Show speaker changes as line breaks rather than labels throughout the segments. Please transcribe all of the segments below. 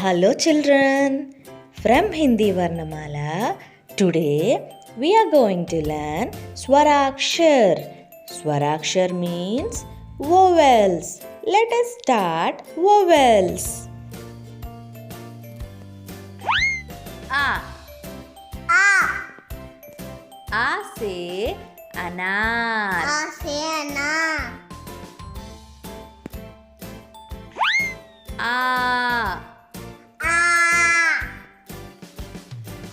Hello children, from Hindi Varnamala, today we are going to learn Swarakshar. Swarakshar means vowels. Let us start vowels. A. A से अनार.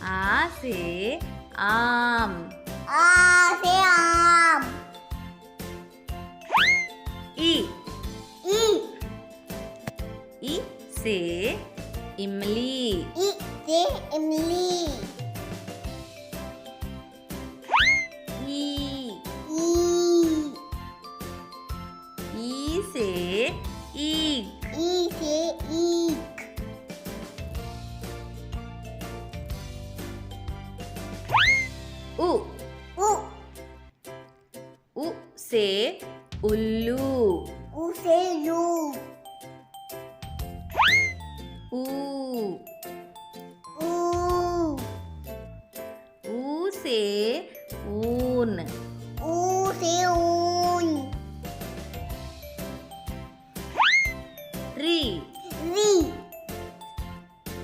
आ से आम. ई से इमली. ई से ईख. उ से उल्लू. ऊ से ऊन.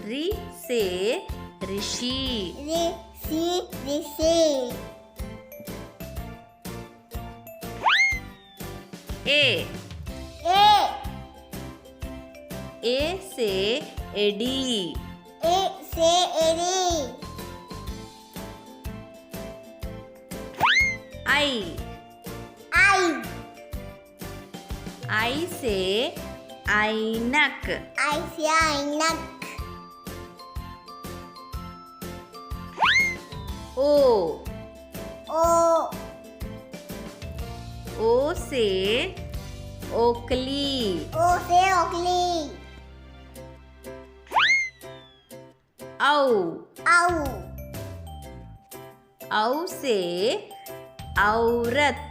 री से ऋषि. ए से एडी. आई से ऐनक. ओ से ओकली. औ से औरत.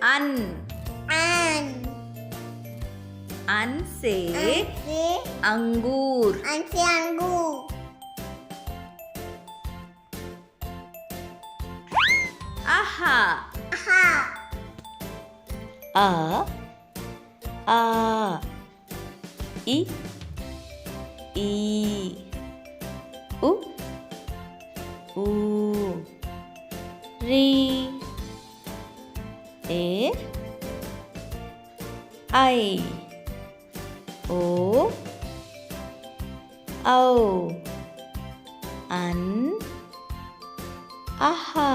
अन से अंगूर. आहा. आ ई उ री ए आई ओ औ अन आहा.